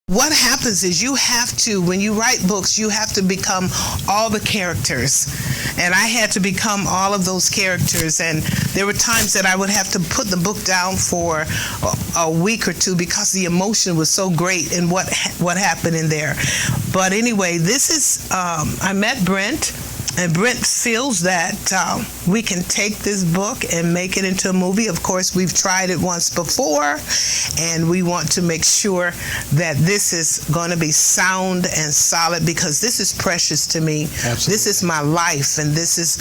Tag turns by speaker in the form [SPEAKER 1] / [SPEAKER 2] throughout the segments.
[SPEAKER 1] what happens is you have to, when you write books, you have to become all the characters. And I had to become all of those characters. And there were times that I would have to put the book down for a week or two because the emotion was so great in what happened in there. But anyway, this is, I met Brent. And Brent feels that we can take this book and make it into a movie. Of course, we've tried it once before, and we want to make sure that this is going to be sound and solid, because this is precious to me.
[SPEAKER 2] Absolutely.
[SPEAKER 1] This is my life, and this is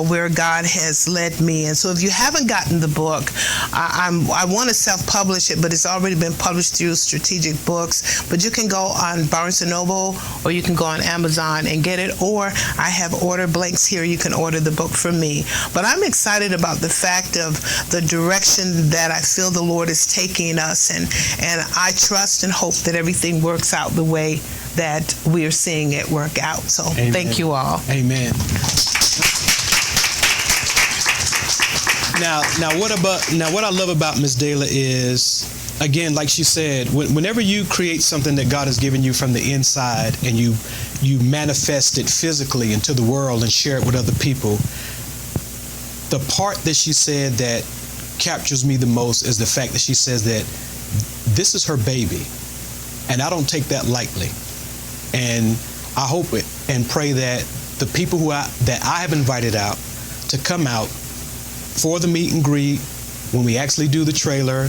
[SPEAKER 1] where God has led me. And so if you haven't gotten the book, I want to self-publish it, but it's already been published through Strategic Books. But you can go on Barnes & Noble, or you can go on Amazon and get it, or I have order blanks here. You can order the book from me. But I'm excited about the fact of the direction that I feel the Lord is taking us, and I trust and hope that everything works out the way that we are seeing it work out. So
[SPEAKER 2] Amen.
[SPEAKER 1] Thank you all.
[SPEAKER 2] Amen. Now what I love about Ms. Dela is, again, like she said, whenever you create something that God has given you from the inside and you manifest it physically into the world and share it with other people, the part that she said that captures me the most is the fact that she says that this is her baby, and I don't take that lightly. And I hope it and pray that the people that I have invited out to come out for the meet and greet, when we actually do the trailer,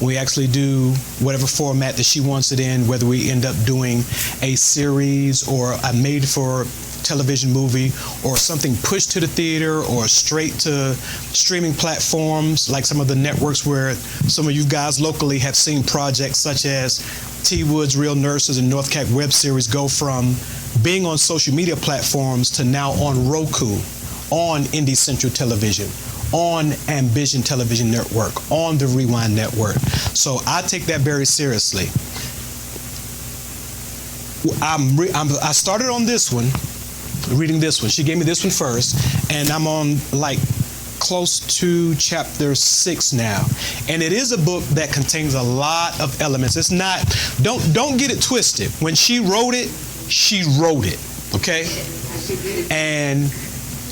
[SPEAKER 2] we actually do whatever format that she wants it in, whether we end up doing a series or a made-for-television movie or something pushed to the theater or straight to streaming platforms like some of the networks where some of you guys locally have seen projects such as T. Wood's Real Nurses and North Cac web series go from being on social media platforms to now on Roku, on Indie Central Television, on Ambition Television Network, on the Rewind Network. So I take that very seriously. I started on this one, reading this one. She gave me this one first, and I'm on like close to chapter 6 now. And it is a book that contains a lot of elements. It's not, don't get it twisted. When she wrote it, okay? And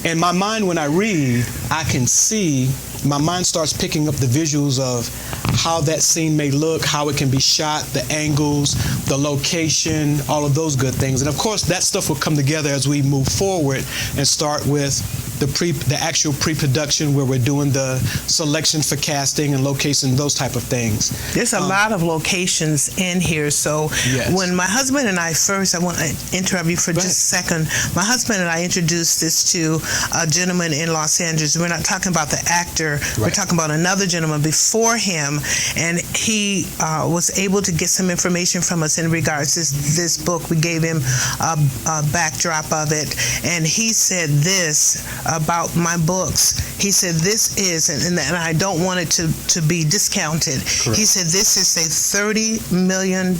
[SPEAKER 2] in my mind, when I read, I can see, my mind starts picking up the visuals of how that scene may look, how it can be shot, the angles, the location, all of those good things. And of course, that stuff will come together as we move forward and start with the actual pre-production, where we're doing the selection for casting and location, those type of things.
[SPEAKER 1] There's a lot of locations in here. So
[SPEAKER 2] yes.
[SPEAKER 1] When my husband and I first, I want to interrupt you for just a second. My husband and I introduced this to a gentleman in Los Angeles. We're not talking about the actor. Right. We're talking about another gentleman before him. And he was able to get some information from us in regards to this book. We gave him a backdrop of it. And he said this about my books. He said, this is, and I don't want it to be discounted.
[SPEAKER 2] Correct.
[SPEAKER 1] He said, this is a $30 million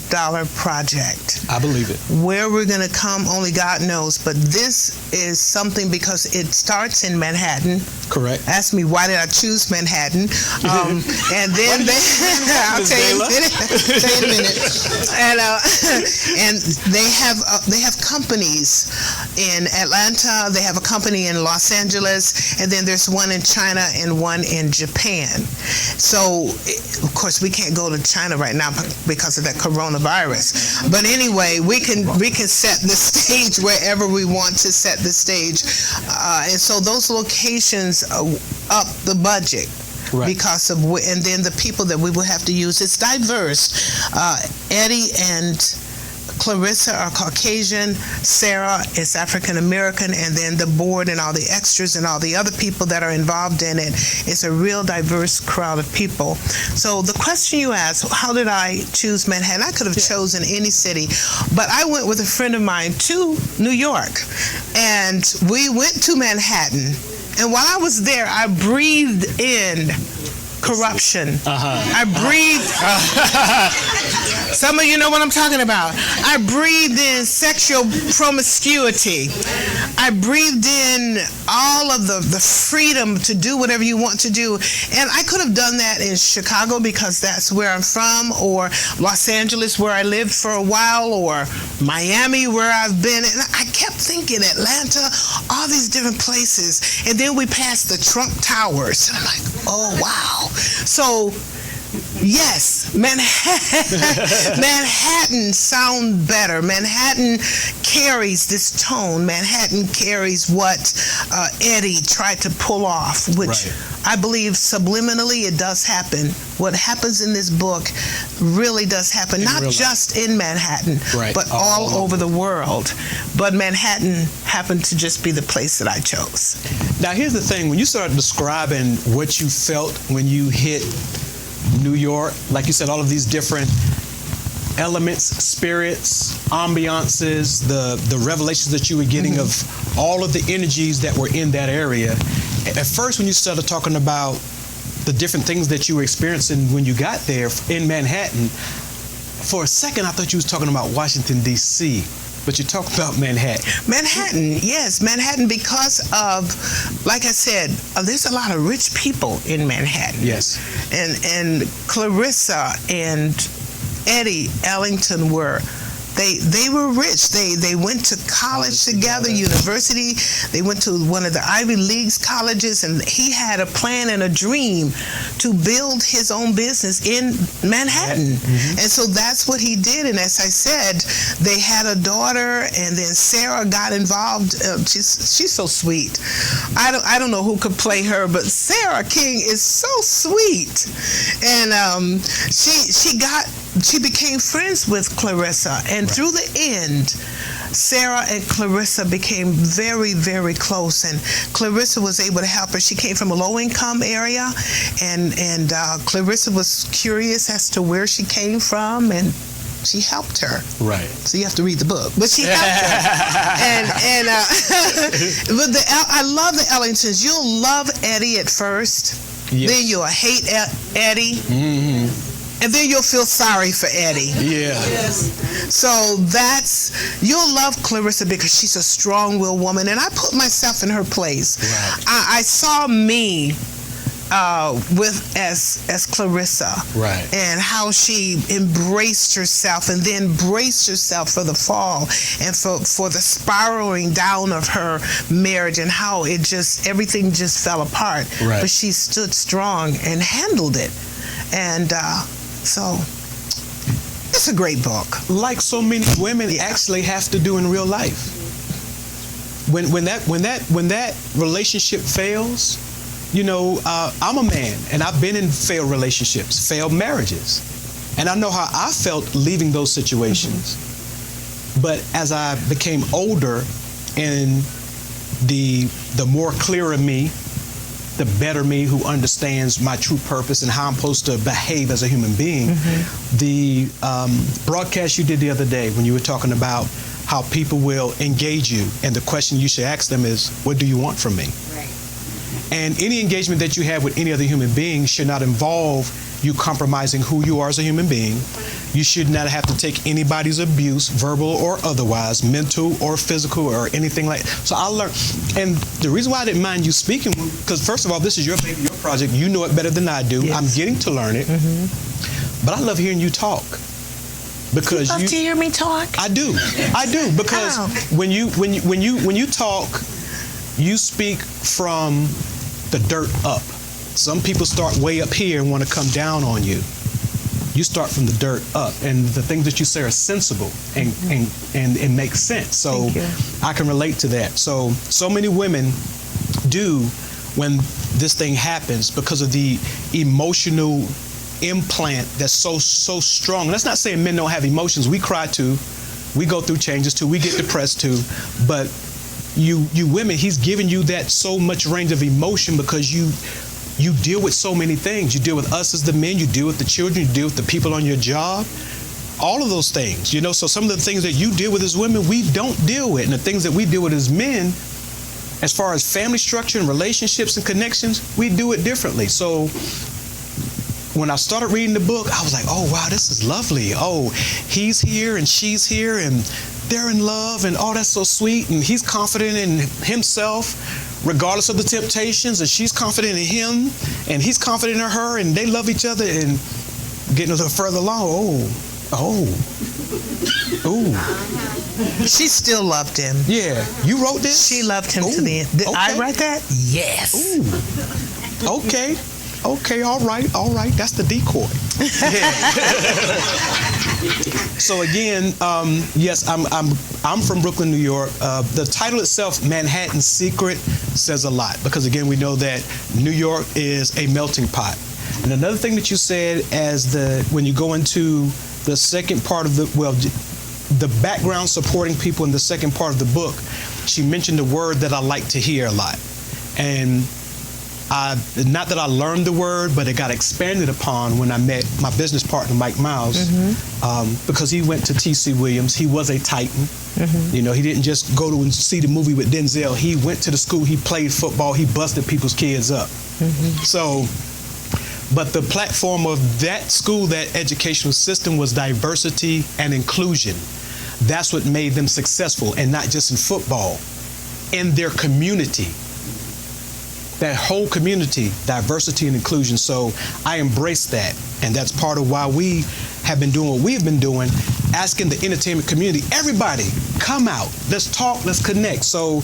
[SPEAKER 1] project.
[SPEAKER 2] I believe it.
[SPEAKER 1] Where we're going to come, only God knows. But this is something, because it starts in Manhattan.
[SPEAKER 2] Correct.
[SPEAKER 1] Ask me, why did I choose Manhattan? And then I'll tell you in a minute. And they have companies in Atlanta. They have a company in Los Angeles, and then there's one in China and one in Japan. So, of course, we can't go to China right now because of that coronavirus. But anyway, we can set the stage wherever we want to set the stage, and so those locations up the budget. Right. Because of, and then the people that we will have to use, it's diverse. Eddie and Clarissa are Caucasian, Sarah is African American, and then the board and all the extras and all the other people that are involved in it, it's a real diverse crowd of people. So the question you asked, how did I choose Manhattan? I could have chosen any city, but I went with a friend of mine to New York, and we went to Manhattan. And while I was there, I breathed in corruption. I breathed. Some of you know what I'm talking about. I breathed in sexual promiscuity. I breathed in all of the freedom to do whatever you want to do. And I could have done that in Chicago because that's where I'm from, or Los Angeles where I lived for a while, or Miami where I've been. And I kept thinking Atlanta, all these different places. And then we passed the Trump Towers. And I'm like, oh, wow. So, yes, Manhattan sound better. Manhattan carries this tone. Manhattan carries what Eddie tried to pull off, which I believe subliminally it does happen. What happens in this book really does happen, not just in Manhattan, but all over the world. But Manhattan happened to just be the place that I chose.
[SPEAKER 2] Now, here's the thing. When you started describing what you felt when you hit New York, like you said, all of these different elements, spirits, ambiances, the revelations that you were getting of all of the energies that were in that area. At first, when you started talking about the different things that you were experiencing when you got there in Manhattan, for a second I thought you was talking about Washington, D.C., but you talk about Manhattan. Manhattan,
[SPEAKER 1] yes, Manhattan, because of, like I said, there's a lot of rich people in Manhattan.
[SPEAKER 2] Yes.
[SPEAKER 1] And Clarissa and Eddie Ellington were, they were rich. They went to college together, university. They went to one of the Ivy League colleges, and he had a plan and a dream to build his own business in Manhattan. And so that's what he did. And as I said, they had a daughter, and then Sarah got involved. She's so sweet. I don't know who could play her, but Sarah King is so sweet. And she became friends with Clarissa, and through the end, Sarah and Clarissa became very, very close, and Clarissa was able to help her. She came from a low-income area, and Clarissa was curious as to where she came from, and she helped her.
[SPEAKER 2] Right.
[SPEAKER 1] So you have to read the book, but she helped her. But I love the Ellingtons. You'll love Eddie at first, then you'll hate Eddie. And then you'll feel sorry for Eddie.
[SPEAKER 2] Yeah.
[SPEAKER 1] So you'll love Clarissa because she's a strong-willed woman. And I put myself in her place.
[SPEAKER 2] Right.
[SPEAKER 1] I saw me as Clarissa.
[SPEAKER 2] Right.
[SPEAKER 1] And how she embraced herself and then braced herself for the fall and for the spiraling down of her marriage, and how everything just fell apart.
[SPEAKER 2] Right.
[SPEAKER 1] But she stood strong and handled it. And so it's a great book.
[SPEAKER 2] Like so many women actually have to do in real life. When that relationship fails, you know, I'm a man and I've been in failed relationships, failed marriages, and I know how I felt leaving those situations. But as I became older, and the more clearer me, the better me who understands my true purpose and how I'm supposed to behave as a human being. The broadcast you did the other day when you were talking about how people will engage you, and the question you should ask them is, what do you want from me?
[SPEAKER 1] Right.
[SPEAKER 2] And any engagement that you have with any other human being should not involve you compromising who you are as a human being. You should not have to take anybody's abuse, verbal or otherwise, mental or physical or anything like that. So I learned, and the reason why I didn't mind you speaking, because first of all, this is your baby, your project. You know it better than I do.
[SPEAKER 1] Yes.
[SPEAKER 2] I'm getting to learn it, but I love hearing you talk. Because
[SPEAKER 1] you love to hear me talk?
[SPEAKER 2] I do, because when you talk, you speak from the dirt up. Some people start way up here and want to come down on you. You start from the dirt up, and the things that you say are sensible and make sense. So I can relate to that. So many women do when this thing happens because of the emotional implant that's so strong. And that's not saying men don't have emotions. We cry too. We go through changes too. We get depressed too. But you women, he's giving you that so much range of emotion because you deal with so many things. You deal with us as the men, you deal with the children, you deal with the people on your job, all of those things, you know. So some of the things that you deal with as women, we don't deal with. And the things that we deal with as men, as far as family structure and relationships and connections, we do it differently. So when I started reading the book, I was like, oh, wow, this is lovely. Oh, he's here and she's here and they're in love and oh, that's so sweet. And he's confident in himself, regardless of the temptations. And she's confident in him and he's confident in her and they love each other. And getting a little further along,
[SPEAKER 1] She still loved him.
[SPEAKER 2] Yeah. You wrote this?
[SPEAKER 1] She loved him to the end. Did I write that? Yes.
[SPEAKER 2] Ooh. Okay. Okay, all right. That's the decoy. So again, yes, I'm from Brooklyn, New York. The title itself, Manhattan's Secret, says a lot because again, we know that New York is a melting pot. And another thing that you said when you go into the second part of the background supporting people in the second part of the book, she mentioned a word that I like to hear a lot. And not that I learned the word, but it got expanded upon when I met my business partner, Mike Miles, because he went to T.C. Williams. He was a Titan. You know, he didn't just go to and see the movie with Denzel. He went to the school, he played football, he busted people's kids up. So, but the platform of that school, that educational system was diversity and inclusion. That's what made them successful, and not just in football, in their community. That whole community, diversity and inclusion. So I embrace that. And that's part of why we have been doing what we've been doing, asking the entertainment community, everybody, come out, let's talk, let's connect. So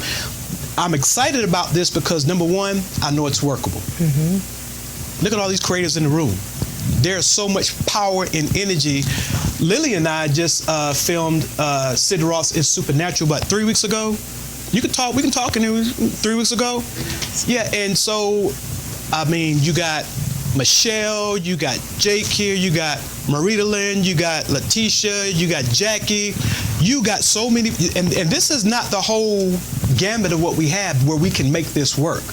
[SPEAKER 2] I'm excited about this because number one, I know it's workable. Look at all these creators in the room. There's so much power and energy. Lily and I just filmed Sid Roth's Is Supernatural about 3 weeks ago. We can talk, and it was 3 weeks ago. Yeah, and so, I mean, you got Michelle, you got Jake here, you got Marita Lynn, you got Letitia, you got Jackie. You got so many, and this is not the whole gamut of what we have where we can make this work.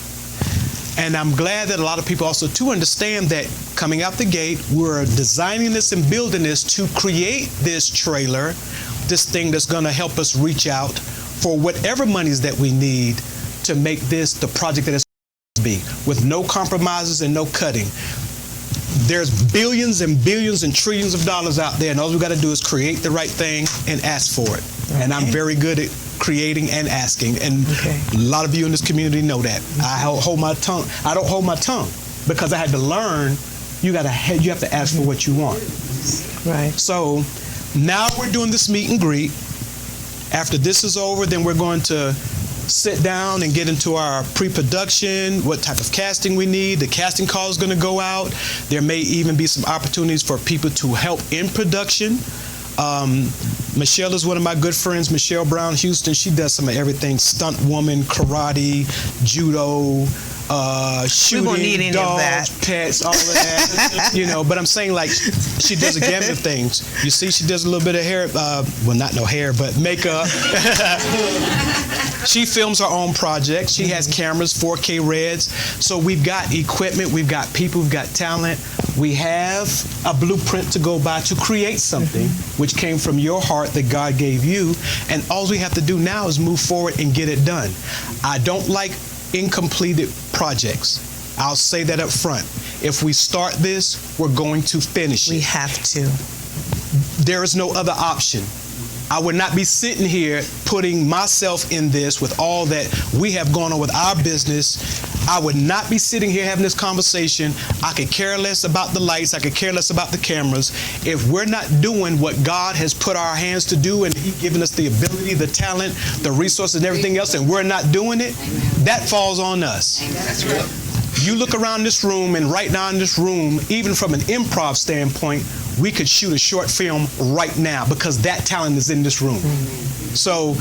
[SPEAKER 2] And I'm glad that a lot of people also too understand that coming out the gate, we're designing this and building this to create this trailer, this thing that's gonna help us reach out for whatever monies that we need to make this the project that it's supposed to be, with no compromises and no cutting. There's billions and billions and trillions of dollars out there, and all we got to do is create the right thing and ask for it. Okay. And I'm very good at creating and asking, and a lot of you in this community know that. I hold my tongue. I don't hold my tongue because I had to learn. You have to ask for what you want.
[SPEAKER 1] Right.
[SPEAKER 2] So now we're doing this meet and greet. After this is over, then we're going to sit down and get into our pre-production, what type of casting we need. The casting call is going to go out. There may even be some opportunities for people to help in production. Michelle is one of my good friends, Michelle Brown Houston. She does some of everything: stunt woman, karate, judo, shooting,
[SPEAKER 1] we won't need any
[SPEAKER 2] dogs,
[SPEAKER 1] of that.
[SPEAKER 2] pets, all of that. You know, but I'm saying, like, she does a gamut of things. You see, she does a little bit of hair, well, not no hair, but makeup. She films her own projects. She has cameras, 4K Reds. So we've got equipment, we've got people, we've got talent. We have a blueprint to go by to create something which came from your heart that God gave you. And all we have to do now is move forward and get it done. I don't like incompleted projects. I'll say that up front. If we start this, we're going to finish it.
[SPEAKER 1] We have to.
[SPEAKER 2] There is no other option. I would not be sitting here putting myself in this with all that we have gone on with our business. I would not be sitting here having this conversation. I could care less about the lights. I could care less about the cameras. If we're not doing what God has put our hands to do, and He's given us the ability, the talent, the resources, and everything else, and we're not doing it, that falls on us.
[SPEAKER 3] That's right.
[SPEAKER 2] You look around this room, and right now in this room, even from an improv standpoint, we could shoot a short film right now because that talent is in this room. So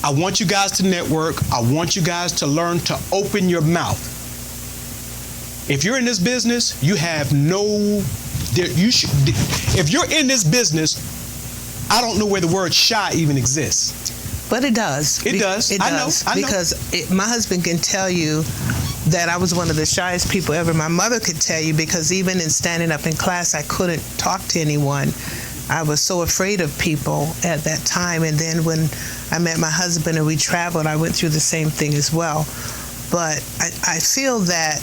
[SPEAKER 2] I want you guys to network. I want you guys to learn to open your mouth. If you're in this business, you have if you're in this business, I don't know where the word shy even exists.
[SPEAKER 1] But it does.
[SPEAKER 2] It does.
[SPEAKER 1] It does. I know. Because my husband can tell you that I was one of the shyest people ever. My mother could tell you, because even in standing up in class, I couldn't talk to anyone. I was so afraid of people at that time. And then when I met my husband and we traveled, I went through the same thing as well. But I feel that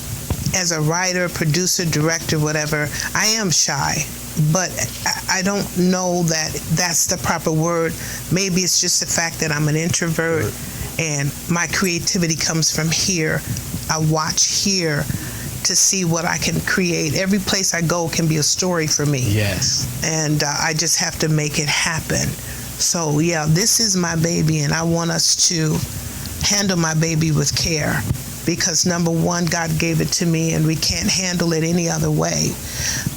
[SPEAKER 1] as a writer, producer, director, whatever, I am shy. But I don't know that that's the proper word. Maybe it's just the fact that I'm an introvert and my creativity comes from here. I watch here to see what I can create. Every place I go can be a story for me.
[SPEAKER 2] Yes.
[SPEAKER 1] And I just have to make it happen. So yeah, this is my baby, and I want us to handle my baby with care, because number one, God gave it to me and we can't handle it any other way.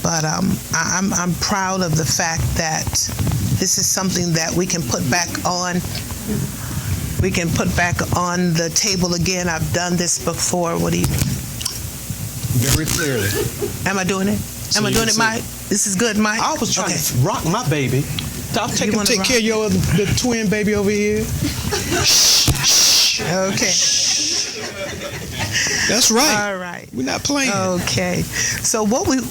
[SPEAKER 1] But I'm proud of the fact that this is something that we can put back on. We can put back on the table again. I've done this before. What do you?
[SPEAKER 2] Very clearly.
[SPEAKER 1] Am I doing it? Am I doing it, Mike? This is good, Mike?
[SPEAKER 2] I was trying to rock my baby. I'll take care of the twin baby over here.
[SPEAKER 1] Okay.
[SPEAKER 2] That's right.
[SPEAKER 1] All right.
[SPEAKER 2] We're not playing.
[SPEAKER 1] Okay. So what we're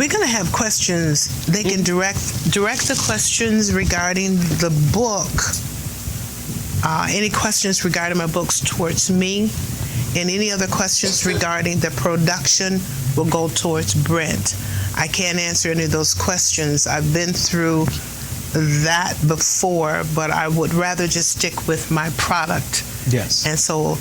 [SPEAKER 1] going to have questions. They can direct the questions regarding the book. Any questions regarding my books towards me, and any other questions regarding the production will go towards Brent. I can't answer any of those questions. I've been through that before, but I would rather just stick with my product.
[SPEAKER 2] Yes.
[SPEAKER 1] And so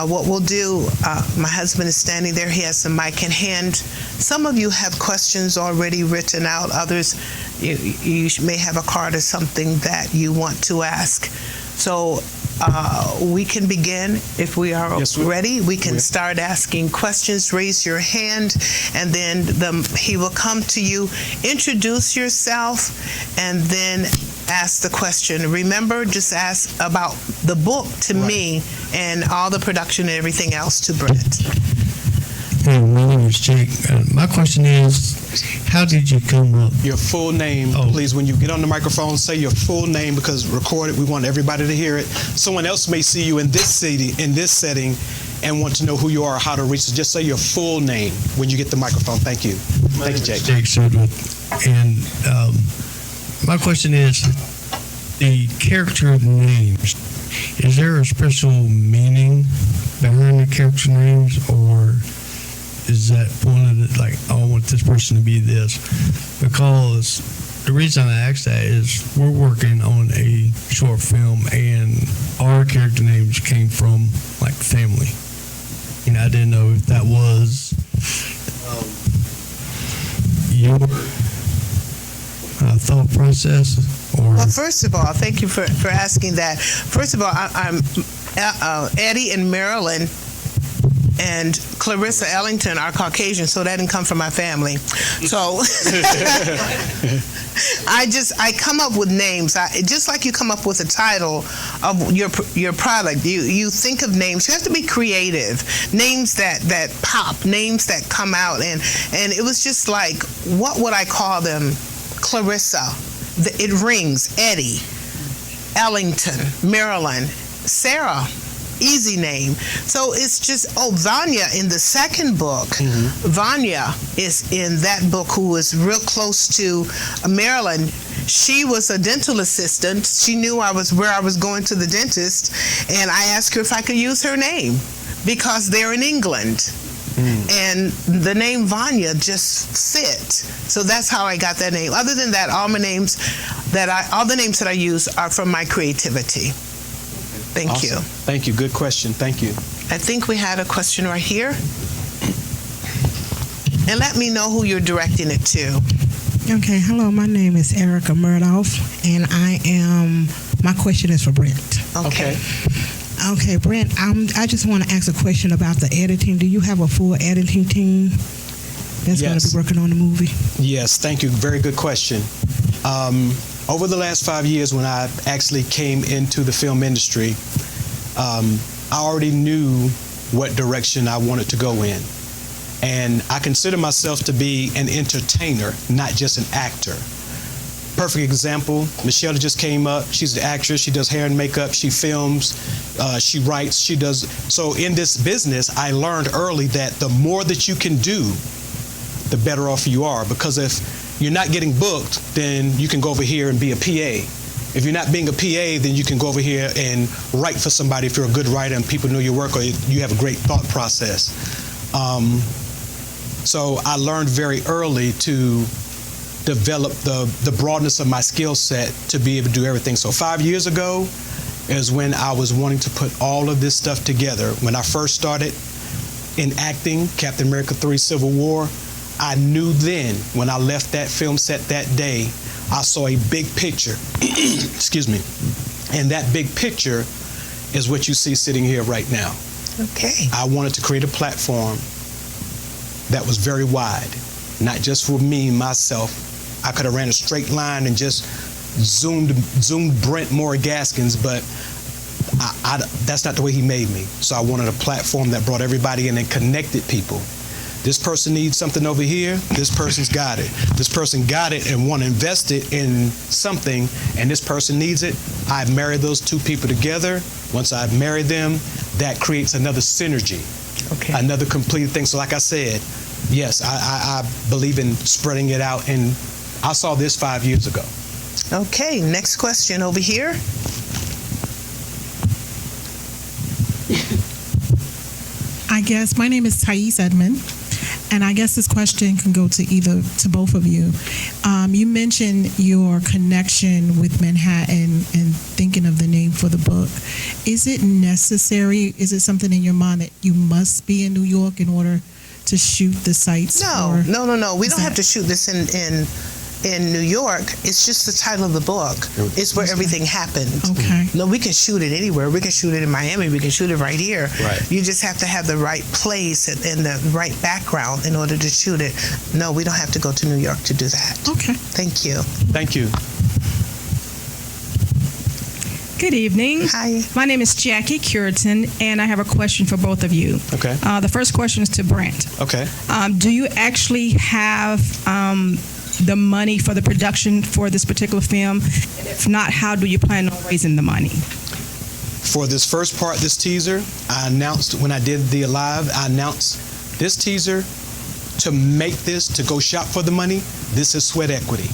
[SPEAKER 1] what we'll do, my husband is standing there. He has the mic in hand. Some of you have questions already written out. Others, you may have a card or something that you want to ask. So we can begin if we are ready. We can start asking questions. Raise your hand, and then he will come to you. Introduce yourself, and then ask the question. Remember, just ask about the book to me, and all the production and everything else to Brent.
[SPEAKER 3] Hey, my name is Jake. My question is, how did you come up?
[SPEAKER 2] Your full name, please. When you get on the microphone, say your full name, because record it. We want everybody to hear it. Someone else may see you in this setting, and want to know who you are, how to reach us. Just say your full name when you get the microphone. Thank you. Thank you, Jake.
[SPEAKER 3] Jake Sedgwick. And my question is, the character names, is there a special meaning behind the character names, or is that one of the, like, I want this person to be this? Because the reason I ask that is we're working on a short film, and our character names came from, like, family. And I didn't know if that was your thought process, or...
[SPEAKER 1] Well, first of all, thank you for asking that. First of all, I'm Eddie in Maryland, and Clarissa Ellington are Caucasian, so that didn't come from my family. So I come up with names. Just like you come up with a title of your product, you think of names. You have to be creative. Names that pop, names that come out, and it was just like, what would I call them? Clarissa, it rings. Eddie, Ellington, Maryland, Sarah. Easy name. So it's just, Vanya in the second book. Vanya is in that book, who is real close to Maryland. She was a dental assistant. She knew where I was going to the dentist, and I asked her if I could use her name because they're in England. And the name Vanya just fit. So that's how I got that name. Other than that, all the names that I use are from my creativity. Thank
[SPEAKER 2] Awesome.
[SPEAKER 1] you.
[SPEAKER 2] Thank you. Good question. Thank you.
[SPEAKER 1] I think we had a question right here. And let me know who you're directing it to.
[SPEAKER 4] Okay, hello, my name is Erica Murdoff, and my question is for Brent.
[SPEAKER 1] Okay.
[SPEAKER 4] Okay, Brent, I just want to ask a question about the editing. Do you have a full editing team that's going to be working on the movie?
[SPEAKER 2] Yes, thank you. Very good question. Over the last 5 years, when I actually came into the film industry, I already knew what direction I wanted to go in. And I consider myself to be an entertainer, not just an actor. Perfect example, Michelle just came up. She's an actress. She does hair and makeup. She films. She writes. She does. So in this business, I learned early that the more that you can do, the better off you are. Because if you're not getting booked, then you can go over here and be a PA. If you're not being a PA, then you can go over here and write for somebody if you're a good writer and people know your work, or you have a great thought process. So I learned very early to develop the broadness of my skill set to be able to do everything. So 5 years ago is when I was wanting to put all of this stuff together. When I first started in acting, Captain America 3 Civil War, I knew then when I left that film set that day, I saw a big picture, excuse me, and that big picture is what you see sitting here right now.
[SPEAKER 1] Okay.
[SPEAKER 2] I wanted to create a platform that was very wide, not just for me, myself. I could have ran a straight line and just zoomed Brent Moore Gaskins, but that's not the way he made me. So I wanted a platform that brought everybody in and connected people. This person needs something over here, this person's got it. This person got it and want to invest it in something, and this person needs it. I marry those two people together. Once I've married them, that creates another synergy, another complete thing. So like I said, yes, I believe in spreading it out, and I saw this 5 years ago.
[SPEAKER 1] Okay, next question over here.
[SPEAKER 5] I guess my name is Thais Edmond, and I guess this question can go to both of you. You mentioned your connection with Manhattan and thinking of the name for the book. Is it necessary? Is it something in your mind that you must be in New York in order to shoot the sites?
[SPEAKER 1] No. We don't have to shoot this in New York. It's just the title of the book. It's where everything happened.
[SPEAKER 5] Okay.
[SPEAKER 1] No, we can shoot it anywhere. We can shoot it in Miami. We can shoot it right here.
[SPEAKER 2] Right.
[SPEAKER 1] You just have to have the right place and the right background in order to shoot it. No, we don't have to go to New York to do that.
[SPEAKER 5] Okay.
[SPEAKER 1] Thank you.
[SPEAKER 2] Thank you.
[SPEAKER 6] Good evening.
[SPEAKER 1] Hi.
[SPEAKER 6] My name is Jackie Curitan, and I have a question for both of you.
[SPEAKER 2] Okay.
[SPEAKER 6] The first question is to Brent.
[SPEAKER 2] Okay.
[SPEAKER 6] Do you actually have the money for the production for this particular film? And if not, how do you plan on raising the money?
[SPEAKER 2] For this first part, this teaser, I announced when I did the Alive, I announced this teaser, to make this, to go shop for the money, this is sweat equity.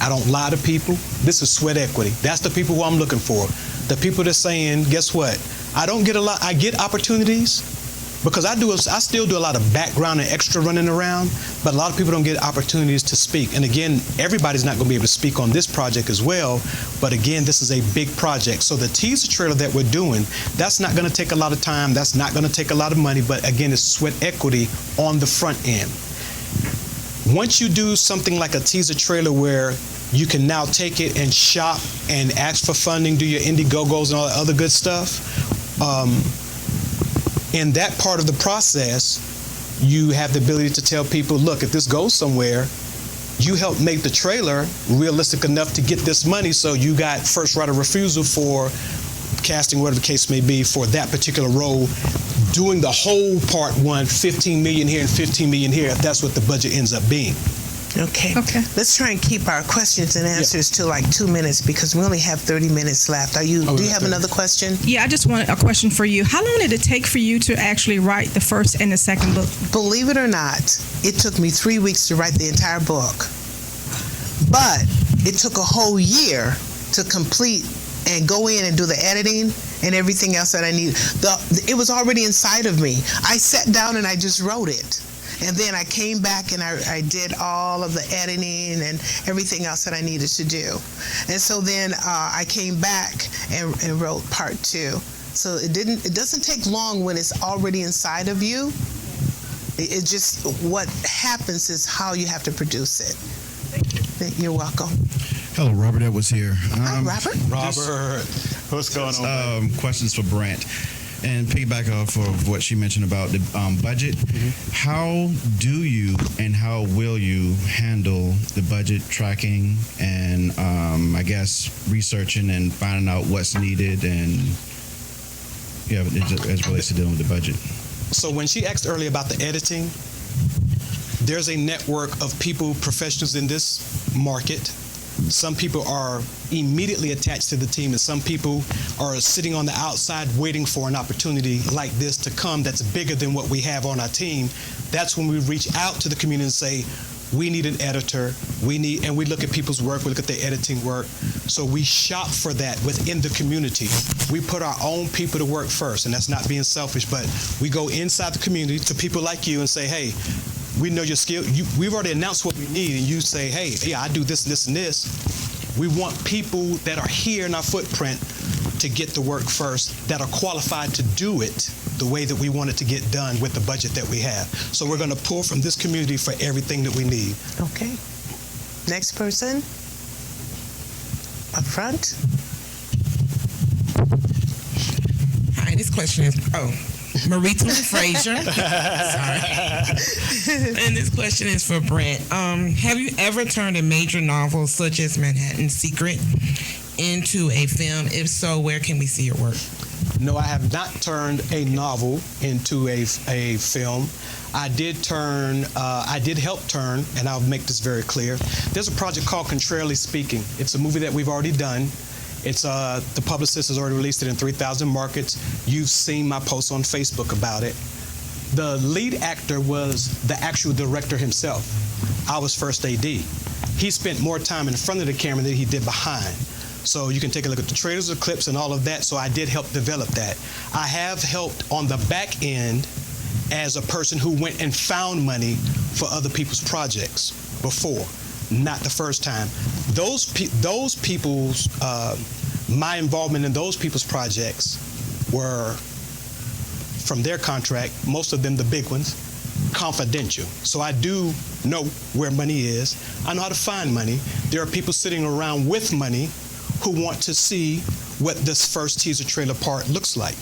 [SPEAKER 2] I don't lie to people. This is sweat equity. That's the people who I'm looking for. The people that's saying, guess what? I don't get a lot, I get opportunities because I still do a lot of background and extra running around, but a lot of people don't get opportunities to speak. And again, everybody's not going to be able to speak on this project as well, but again, this is a big project. So the teaser trailer that we're doing, that's not going to take a lot of time, that's not going to take a lot of money, but again, it's sweat equity on the front end. Once you do something like a teaser trailer where you can now take it and shop and ask for funding, do your Indiegogos and all that other good stuff, in that part of the process, you have the ability to tell people, look, if this goes somewhere, you helped make the trailer realistic enough to get this money, so you got first right of refusal for casting, whatever the case may be, for that particular role, doing the whole part one, 15 million here and 15 million here, if that's what the budget ends up being.
[SPEAKER 1] Okay. Let's try and keep our questions and answers to like 2 minutes because we only have 30 minutes left. Do you have another question?
[SPEAKER 6] Yeah, I just want a question for you. How long did it take for you to actually write the first and the second book?
[SPEAKER 1] Believe it or not, it took me 3 weeks to write the entire book. But it took a whole year to complete and go in and do the editing and everything else that I needed. It was already inside of me. I sat down and I just wrote it. And then I came back and I did all of the editing and everything else that I needed to do. And so then I came back and wrote part 2. So it doesn't take long when it's already inside of you. It just, what happens is how you have to produce it. You're welcome.
[SPEAKER 7] Hello, Robert Edwards here.
[SPEAKER 1] Hi, Robert.
[SPEAKER 7] What's going on? Questions for Brent. And piggyback off of what she mentioned about the budget, how do you and how will you handle the budget tracking and I guess researching and finding out what's needed and as it relates to dealing with the budget?
[SPEAKER 2] So when she asked earlier about the editing, there's a network of people, professionals in this market. Some people are immediately attached to the team, and some people are sitting on the outside waiting for an opportunity like this to come that's bigger than what we have on our team. That's when we reach out to the community and say, we need an editor, and we look at people's work, we look at their editing work. So we shop for that within the community. We put our own people to work first, and that's not being selfish, but we go inside the community to people like you and say, hey, we know your skill. We've already announced what we need, and you say, hey, yeah, I do this, this, and this. We want people that are here in our footprint to get the work first, that are qualified to do it the way that we want it to get done with the budget that we have. So we're going to pull from this community for everything that we need.
[SPEAKER 1] Okay. Next person. Up front.
[SPEAKER 8] Hi, this question is, Marita Frazier. Sorry. And this question is for Brent. Have you ever turned a major novel such as Manhattan Secret into a film? If so, where can we see your work?
[SPEAKER 2] No, I have not turned a novel into a film. I did help turn, and I'll make this very clear. There's a project called Contrarily Speaking. It's a movie that we've already done. It's the publicist has already released it in 3,000 markets. You've seen my post on Facebook about it. The lead actor was the actual director himself. I was first AD. He spent more time in front of the camera than he did behind. So you can take a look at the trailers, the clips, and all of that. So I did help develop that. I have helped on the back end as a person who went and found money for other people's projects before, not the first time. Those people's, my involvement in those people's projects were, from their contract, most of them the big ones, confidential. So I do know where money is. I know how to find money. There are people sitting around with money who want to see what this first teaser trailer part looks like.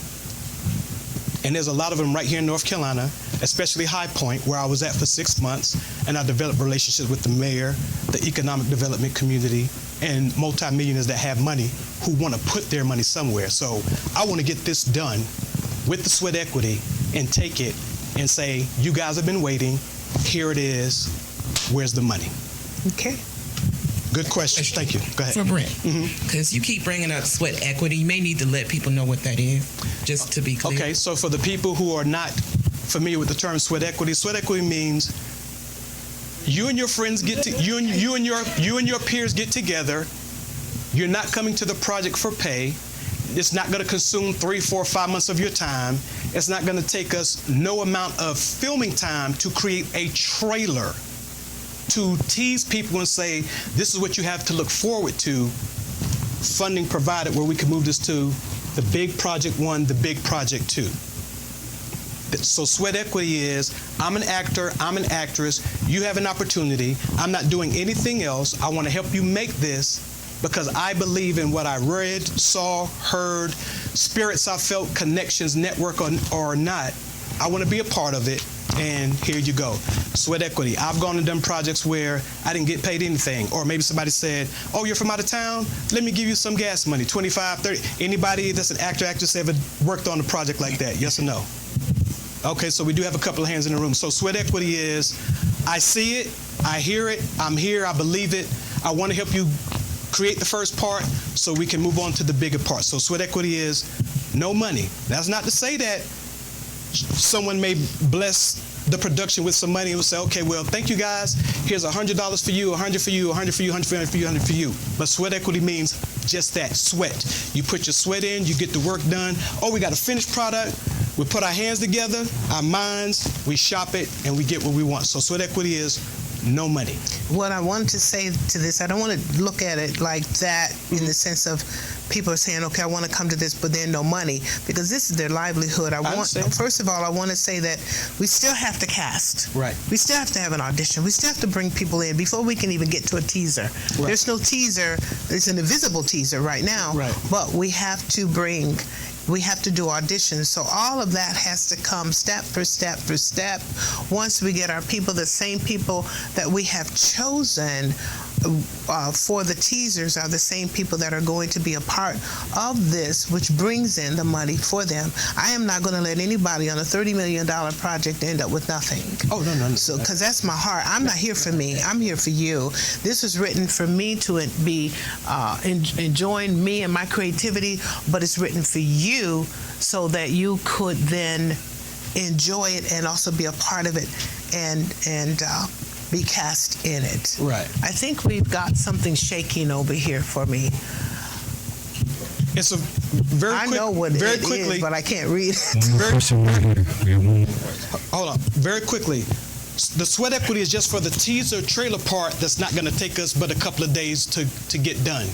[SPEAKER 2] And there's a lot of them right here in North Carolina, especially High Point, where I was at for 6 months, and I developed relationships with the mayor, the economic development community, and multimillionaires that have money who want to put their money somewhere. So I want to get this done with the sweat equity and take it and say, you guys have been waiting, here it is, where's the money?
[SPEAKER 1] Okay.
[SPEAKER 2] Good question. Thank you. Go ahead.
[SPEAKER 8] For Brent, because you keep bringing up sweat equity, you may need to let people know what that is, just to be clear.
[SPEAKER 2] Okay, so for the people who are not familiar with the term sweat equity means you and your friends get to, you and your peers get together. You're not coming to the project for pay. It's not going to consume 3, 4, 5 months of your time. It's not going to take us no amount of filming time to create a trailer to tease people and say, this is what you have to look forward to, funding provided, where we can move this to the big project 1, the big project 2. So sweat equity is, I'm an actor, I'm an actress, you have an opportunity, I'm not doing anything else, I want to help you make this because I believe in what I read, saw, heard, spirits I felt, connections, network or not, I want to be a part of it. And here you go. Sweat equity. I've gone and done projects where I didn't get paid anything. Or maybe somebody said, oh, you're from out of town? Let me give you some gas money, 25, 30. Anybody that's an actor, actress ever worked on a project like that? Yes or no? Okay, so we do have a couple of hands in the room. So sweat equity is, I see it, I hear it, I'm here, I believe it. I want to help you create the first part so we can move on to the bigger part. So sweat equity is no money. That's not to say that someone may bless the production with some money and will say, okay, well, thank you guys. Here's $100 for you, 100 for you, 100 for you, 100 for you, 100 for you. But sweat equity means just that, sweat. You put your sweat in, you get the work done. Oh, we got a finished product. We put our hands together, our minds, we shop it, and we get what we want. So sweat equity is no money.
[SPEAKER 1] What I wanted to say to this, I don't want to look at it like that in the sense of people are saying, okay, I want to come to this, but then no money, because this is their livelihood. First of all, I want to say that we still have to cast.
[SPEAKER 2] Right.
[SPEAKER 1] We still have to have an audition. We still have to bring people in before we can even get to a teaser. Right. There's no teaser. It's an invisible teaser right now.
[SPEAKER 2] Right.
[SPEAKER 1] But we have to do auditions. So all of that has to come step for step for step. Once we get our people, the same people that we have chosen for the teasers are the same people that are going to be a part of this, which brings in the money for them. I am not going to let anybody on a $30 million project end up with nothing.
[SPEAKER 2] Oh, no.
[SPEAKER 1] So, because that's my heart. I'm not here for me. I'm here for you. This was written for me to be enjoying me and my creativity, but it's written for you so that you could then enjoy it and also be a part of it and be cast in it.
[SPEAKER 2] Right.
[SPEAKER 1] I think we've got something shaking over here for me.
[SPEAKER 2] It's a very
[SPEAKER 1] I
[SPEAKER 2] quick,
[SPEAKER 1] know what
[SPEAKER 2] very
[SPEAKER 1] it
[SPEAKER 2] quickly.
[SPEAKER 1] is, but I can't read it.
[SPEAKER 3] One more question right here. We have one more.
[SPEAKER 2] Hold on, very quickly. The sweat equity is just for the teaser trailer part that's not going to take us but a couple of days to get done.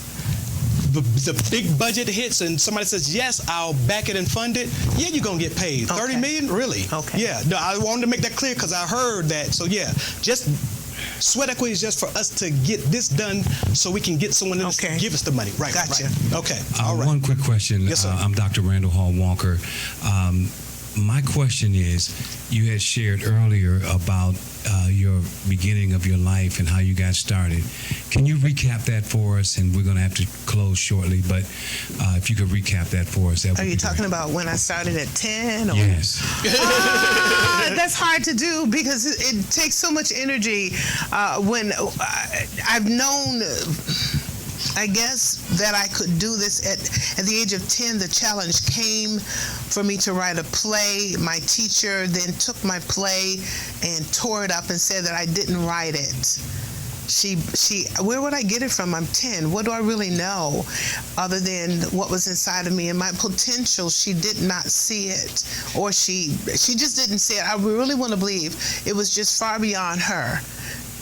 [SPEAKER 2] The big budget hits and somebody says, yes, I'll back it and fund it, yeah, you're going to get paid.
[SPEAKER 1] Okay.
[SPEAKER 2] 30 million? Really?
[SPEAKER 1] Okay.
[SPEAKER 2] Yeah, no, I wanted to make that clear because I heard that. So yeah, just sweat equity is just for us to get this done so we can get someone else
[SPEAKER 1] Okay.
[SPEAKER 2] to give us the money. Right,
[SPEAKER 1] Gotcha.
[SPEAKER 2] Right. Okay, all right.
[SPEAKER 9] One quick question.
[SPEAKER 2] Yes, sir.
[SPEAKER 9] I'm Dr. Randall Hall Walker. My question is, you had shared earlier about your beginning of your life and how you got started. Can you recap that for us? And we're going to have to close shortly, but if you could recap that for us, that would
[SPEAKER 1] Are
[SPEAKER 9] be
[SPEAKER 1] you talking
[SPEAKER 9] great.
[SPEAKER 1] about when I started at 10? Or?
[SPEAKER 9] Yes.
[SPEAKER 1] That's hard to do because it takes so much energy. When I've known, I guess, that I could do this at the age of 10, the challenge came for me to write a play. My teacher then took my play and tore it up and said that I didn't write it. Where would I get it from? I'm 10. What do I really know other than what was inside of me and my potential? She did not see it, or she just didn't see it. I really want to believe it was just far beyond her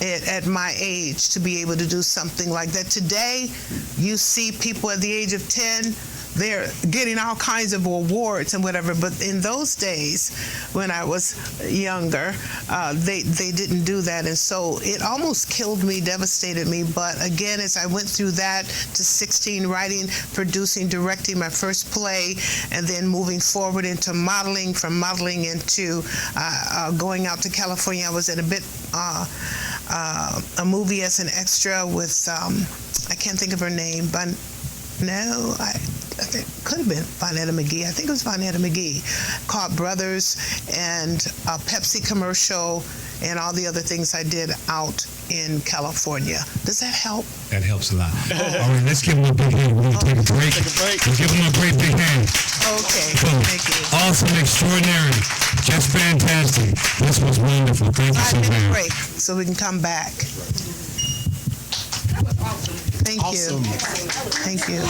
[SPEAKER 1] at my age to be able to do something like that. Today, you see people at the age of 10, they're getting all kinds of awards and whatever, but in those days when I was younger, they didn't do that, and so it almost killed me, devastated me. But again, as I went through that to 16, writing, producing, directing my first play, and then moving forward into modeling, from modeling into going out to California. I was in a movie as an extra with I can't think of her name, but no, I think it could have been Vonetta McGee. I think it was Vonetta McGee, called Brothers, and a Pepsi commercial, and all the other things I did out in California. Does that help?
[SPEAKER 9] That helps a lot.
[SPEAKER 3] All right, let's give them a big hand. We're going to take a break. Let's give them a great big hand.
[SPEAKER 1] Okay,
[SPEAKER 3] Cool.
[SPEAKER 1] thank you.
[SPEAKER 3] Awesome, extraordinary, just fantastic. This was wonderful. Thank you so
[SPEAKER 1] 5-minute
[SPEAKER 3] much.
[SPEAKER 1] break so we can come back. That was awesome. Thank
[SPEAKER 2] Awesome.
[SPEAKER 1] you. Thank you.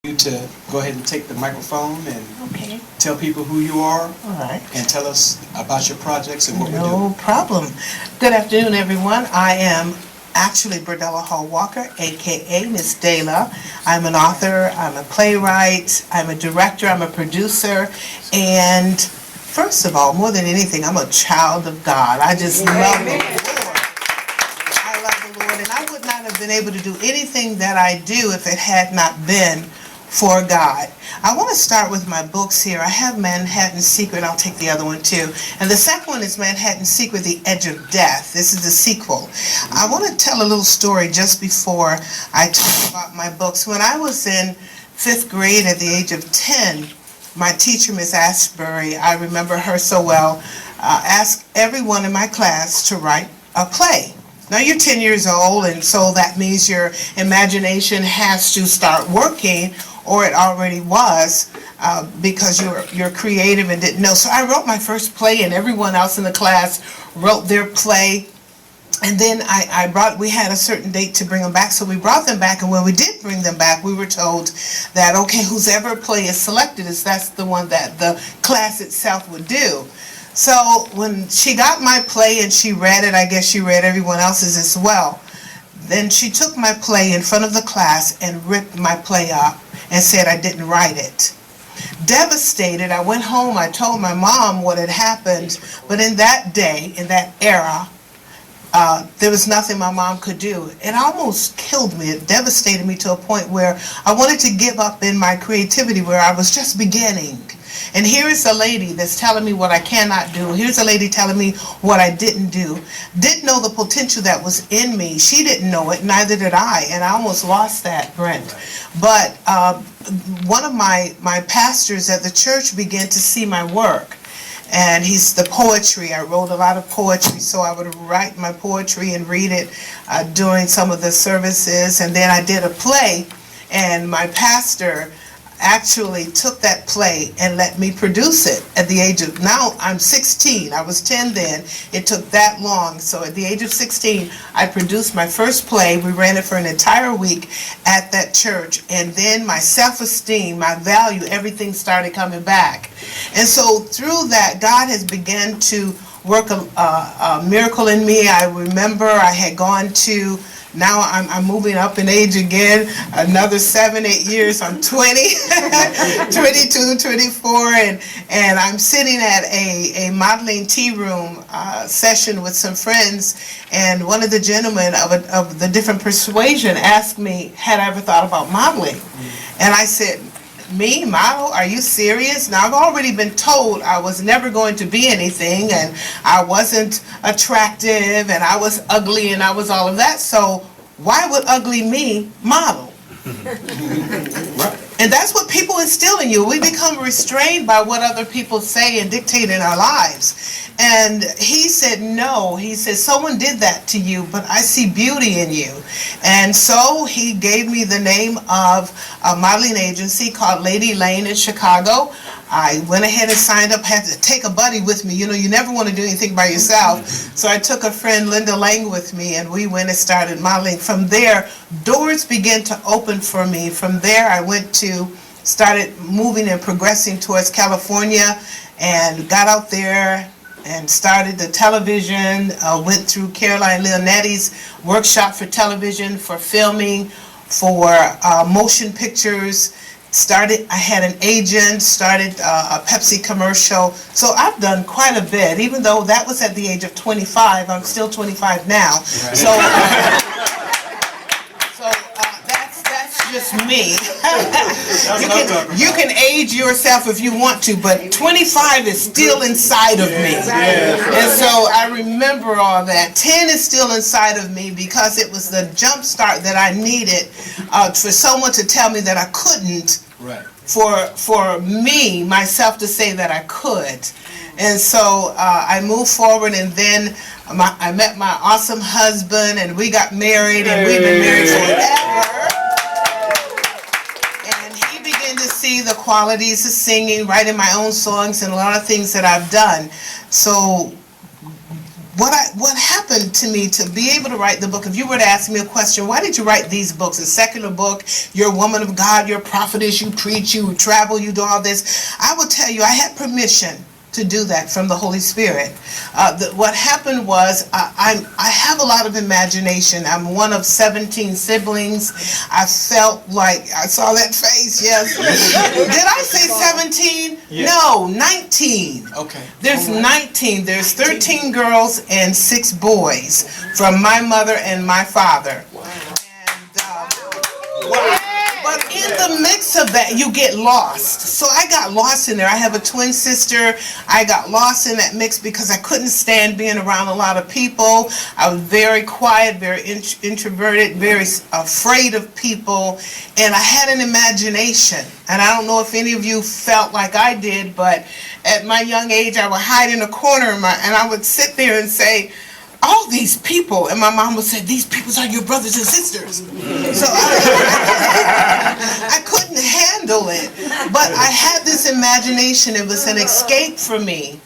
[SPEAKER 2] You to go ahead and take the microphone and
[SPEAKER 1] Okay.
[SPEAKER 2] tell people who you are
[SPEAKER 1] All right.
[SPEAKER 2] and tell us about your projects and what we do.
[SPEAKER 1] No problem. Good afternoon, everyone. I am actually Birdella Hall Walker, a.k.a. Miss Dela. I'm an author, I'm a playwright, I'm a director, I'm a producer, and first of all, more than anything, I'm a child of God. I just love the Lord. I love the Lord, and I would not have been able to do anything that I do if it had not been for God. I want to start with my books here. I have Manhattan Secret. I'll take the other one too. And the second one is Manhattan Secret, The Edge of Death. This is the sequel. I want to tell a little story just before I talk about my books. When I was in 5th grade at the age of 10, my teacher, Miss Ashbury, I remember her so well, asked everyone in my class to write a play. Now you're 10 years old, and so that means your imagination has to start working, or it already was, because you're creative and didn't know. So I wrote my first play, and everyone else in the class wrote their play. And then we had a certain date to bring them back, so we brought them back. And when we did bring them back, we were told that, okay, whoever play is selected, that's the one that the class itself would do. So when she got my play and she read it, I guess she read everyone else's as well. Then she took my play in front of the class and ripped my play up and said I didn't write it. Devastated, I went home, I told my mom what had happened, but in that day, in that era, there was nothing my mom could do. It almost killed me. It devastated me to a point where I wanted to give up in my creativity, where I was just beginning. And here is a lady that's telling me what I cannot do. Here's a lady telling me what I didn't do. Didn't know the potential that was in me. She didn't know it, neither did I. And I almost lost that, Brent. But one of my pastors at the church began to see my work. and he's the poetry. I wrote a lot of poetry, so I would write my poetry and read it during some of the services. And then I did a play, and my pastor actually took that play and let me produce it at the age of, now I'm 16, I was 10 then, it took that long. So at the age of 16, I produced my first play. We ran it for an entire week at that church, and then my self-esteem, my value, everything started coming back. And so through that, God has begun to work a miracle in me. I remember I had gone to, now I'm moving up in age again, another 7-8 years. I'm 20, 22, 24, and I'm sitting at a modeling tea room session with some friends, and one of the gentlemen of the different persuasion asked me, had I ever thought about modeling? And I said, me, model? Are you serious? Now, I've already been told I was never going to be anything, and I wasn't attractive, and I was ugly, and I was all of that, so why would ugly me model? And that's what people instill in you. We become restrained by what other people say and dictate in our lives. And he said, no. He said, someone did that to you, but I see beauty in you. And so he gave me the name of a modeling agency called Lady Lane in Chicago. I went ahead and signed up, had to take a buddy with me. You know, you never want to do anything by yourself. So I took a friend, Linda Lang, with me, and we went and started modeling. From there, doors began to open for me. From there, I started moving and progressing towards California, and got out there and started the television, went through Caroline Leonetti's workshop for television, for filming, for motion pictures. I had an agent, started a Pepsi commercial. So I've done quite a bit. Even though that was at the age of 25, I'm still 25 now. Right. So that's just me. You can age yourself if you want to, but 25 is still inside of me. And so I remember all that. 10 is still inside of me because it was the jump start that I needed for someone to tell me that I couldn't. Right. For me, myself, to say that I could. And so I moved forward, and then I met my awesome husband, and we got married, and we've been married forever. And he began to see the qualities of singing, writing my own songs, and a lot of things that I've done. So what happened to me to be able to write the book, if you were to ask me a question, why did you write these books? A secular book, you're a woman of God, you're a prophetess, you preach, you travel, you do all this. I will tell you, I had permission to do that from the Holy Spirit. What happened was I have a lot of imagination. I'm one of 17 siblings. I felt like, I saw that face, yes. Did I say 17? Yes. No, 19. Okay. There's 19. There's 13 girls and 6 boys from my mother and my father. Wow. And, but in the mix of that, you get lost. So I got lost in there. I have a twin sister. I got lost in that mix because I couldn't stand being around a lot of people. I was very quiet, very introverted, very afraid of people. And I had an imagination. And I don't know if any of you felt like I did, but at my young age, I would hide in a corner and I would sit there and say, all these people, and my mom would say, these people are your brothers and sisters. So I couldn't handle it, but I had this imagination. It was an escape for me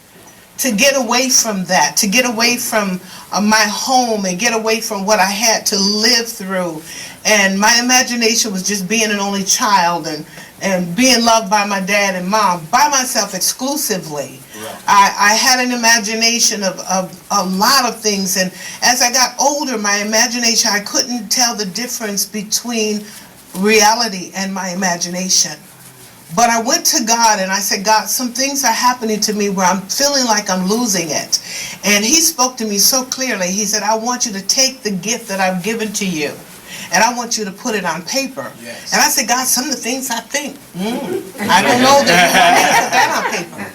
[SPEAKER 1] to get away from that, to get away from my home and get away from what I had to live through. And my imagination was just being an only child and being loved by my dad and mom, by myself exclusively. Right. I had an imagination of a lot of things, and as I got older, my imagination, I couldn't tell the difference between reality and my imagination. But I went to God and I said, God, some things are happening to me where I'm feeling like I'm losing it. And he spoke to me so clearly. He said, I want you to take the gift that I've given to you, and I want you to put it on paper. Yes. And I said, God, some of the things I think, I don't know that you want me to put that on paper.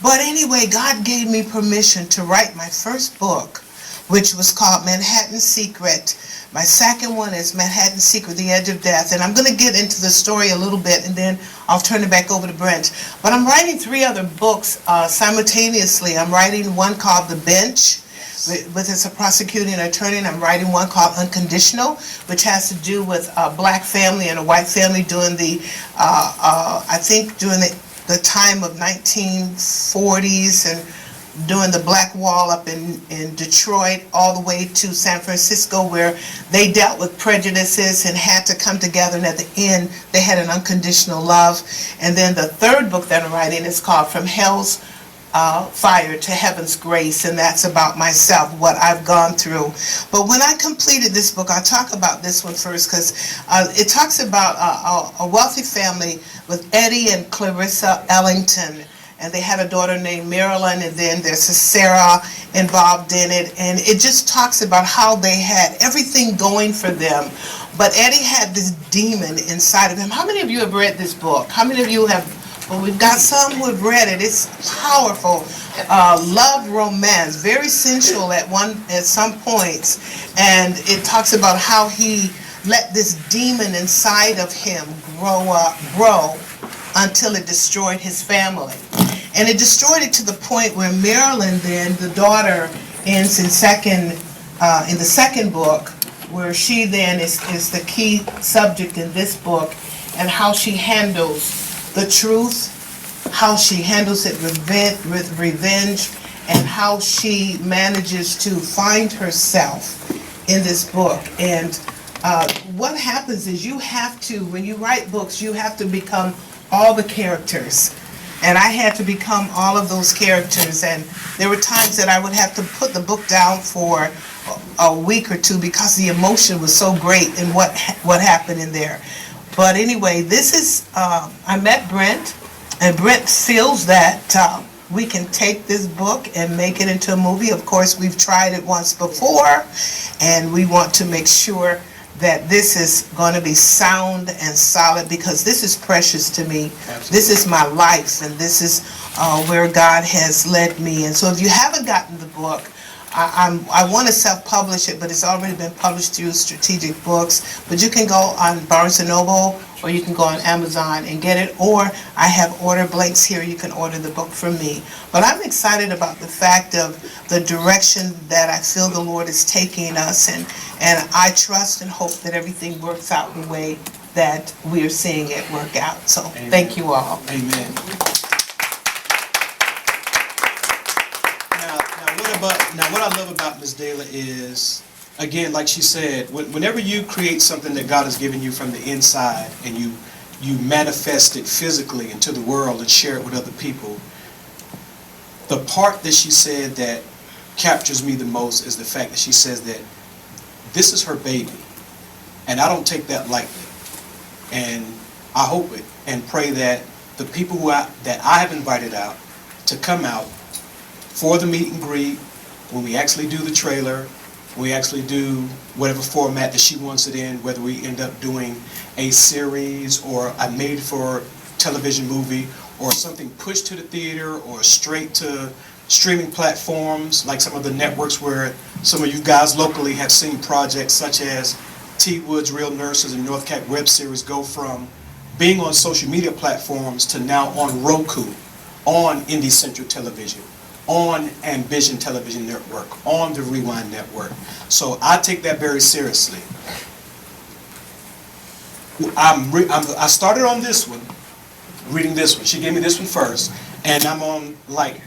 [SPEAKER 1] But anyway, God gave me permission to write my first book which was called Manhattan Secret. My second one is Manhattan Secret, The Edge of Death. And I'm going to get into the story a little bit, and then I'll turn it back over to Brent. But I'm writing 3 other books simultaneously. I'm writing one called The Bench, with as a prosecuting attorney, and I'm writing one called Unconditional, which has to do with a black family and a white family during the, I think during the time of 1940s and during the Black Wall up in Detroit all the way to San Francisco, where they dealt with prejudices and had to come together, and at the end they had an unconditional love. And then the third book that I'm writing is called From Hell's Fire to Heaven's Grace, and that's about myself, what I've gone through. But when I completed this book, I'll talk about this one first, because it talks about a wealthy family with Eddie and Clarissa Ellington, and they had a daughter named Marilyn, and then there's a Sarah involved in it, and it just talks about how they had everything going for them, but Eddie had this demon inside of him. How many of you have read this book? How many of you have? Well, we've got some who have read it. It's powerful, love romance, very sensual at some points, and it talks about how he let this demon inside of him grow until it destroyed his family. And it destroyed it to the point where Marilyn, then the daughter, ends in the second book, where she then is the key subject in this book, and how she handles the truth, how she handles it with revenge, and how she manages to find herself in this book. And what happens is you have to, when you write books, you have to become all the characters. And I had to become all of those characters, and there were times that I would have to put the book down for a week or two because the emotion was so great in what happened in there. But anyway, this is, I met Brent, and Brent feels that we can take this book and make it into a movie. Of course, we've tried it once before, and we want to make sure that this is going to be sound and solid, because this is precious to me. Absolutely. This is my life, and this is where God has led me. And so if you haven't gotten the book, I want to self-publish it, but it's already been published through Strategic Books. But you can go on Barnes & Noble, or you can go on Amazon and get it, or I have order blanks here. You can order the book from me. But I'm excited about the fact of the direction that I feel the Lord is taking us, and I trust and hope that everything works out the way that we are seeing it work out. So Amen. Thank you all.
[SPEAKER 2] Amen. Now, what I love about Ms. Dela is, again, like she said, whenever you create something that God has given you from the inside, and you manifest it physically into the world and share it with other people, the part that she said that captures me the most is the fact that she says that this is her baby, and I don't take that lightly. And I hope it and pray that the people that I have invited out to come out for the meet and greet, when we actually do the trailer, we actually do whatever format that she wants it in, whether we end up doing a series or a made-for-television movie, or something pushed to the theater or straight to streaming platforms like some of the networks where some of you guys locally have seen projects such as T. Wood's Real Nurses and North Cat web series go from being on social media platforms to now on Roku, on Indie Central Television, on Ambition Television Network, on the Rewind Network. So I take that very seriously. I started on this one, reading this one. She gave me this one first, and I'm on like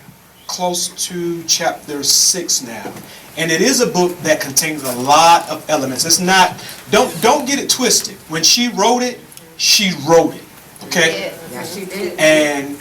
[SPEAKER 2] close to chapter 6 now. And it is a book that contains a lot of elements. It's not, don't get it twisted. When she wrote it, okay?
[SPEAKER 10] Yeah, she did.
[SPEAKER 2] And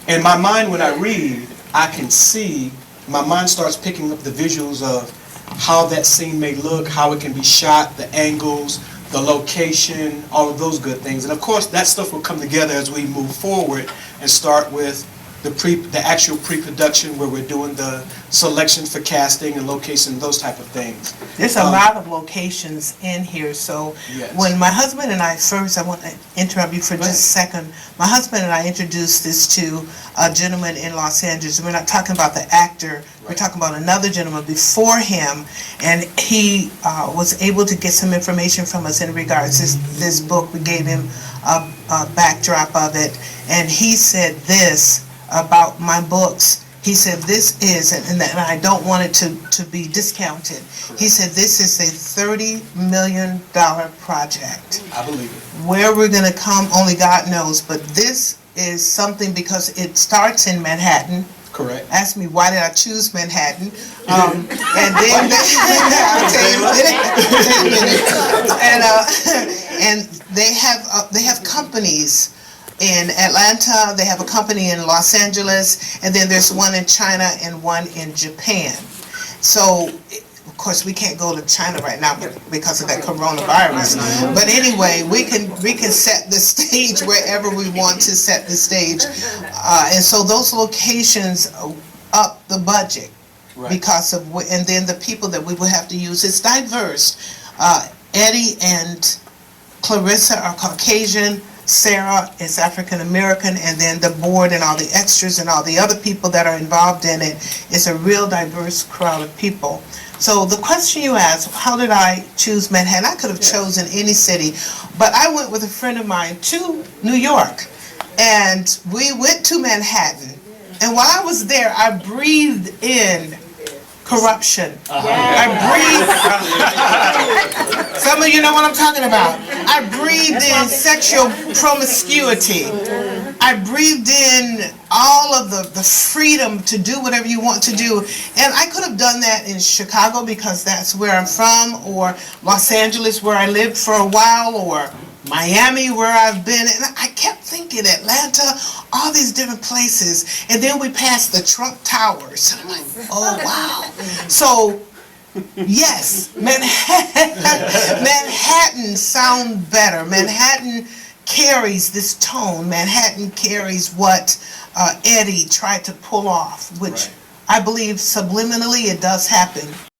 [SPEAKER 2] in my mind, when I read, I can see, my mind starts picking up the visuals of how that scene may look, how it can be shot, the angles, the location, all of those good things. And of course, that stuff will come together as we move forward and start with the actual pre-production where we're doing the selection for casting and location, those type of things.
[SPEAKER 1] There's a lot of locations in here. So
[SPEAKER 2] Yes.
[SPEAKER 1] when my husband and I first, I want to interrupt you for just a second. My husband and I introduced this to a gentleman in Los Angeles. We're not talking about the actor. We're talking about another gentleman before him, and he was able to get some information from us in regards to this book. We gave him a backdrop of it, and he said this about my books. He said this is, and I don't want it to be discounted. He said this is a $30 million project.
[SPEAKER 2] I believe it.
[SPEAKER 1] Where we're going to come, only God knows, but this is something because it starts in Manhattan.
[SPEAKER 2] Correct.
[SPEAKER 1] Ask me why did I choose Manhattan, and then I'll tell you in a minute. And they have companies in Atlanta, they have a company in Los Angeles, and then there's one in China and one in Japan. So, of course, we can't go to China right now because of that coronavirus. But anyway, we can set the stage wherever we want to set the stage, and so those locations up the budget because of and then the people that we will have to use. It's diverse. Eddie and Clarissa are Caucasian. Sarah is African American, and then the board and all the extras and all the other people that are involved in it is a real diverse crowd of people. So the question you asked, how did I choose Manhattan? I could have chosen any city, but I went with a friend of mine to New York, and we went to Manhattan, and while I was there, I breathed in corruption. I breathed, some of you know what I'm talking about. I breathed in sexual promiscuity. I breathed in all of the freedom to do whatever you want to do. And I could have done that in Chicago because that's where I'm from, or Los Angeles where I lived for a while, or Miami where I've been. And I kept thinking Atlanta, all these different places. And then we passed the Trump Towers. I'm like, oh wow. So yes, Manhattan sound better. Manhattan carries this tone. Manhattan carries what Eddie tried to pull off, which I believe subliminally it does happen.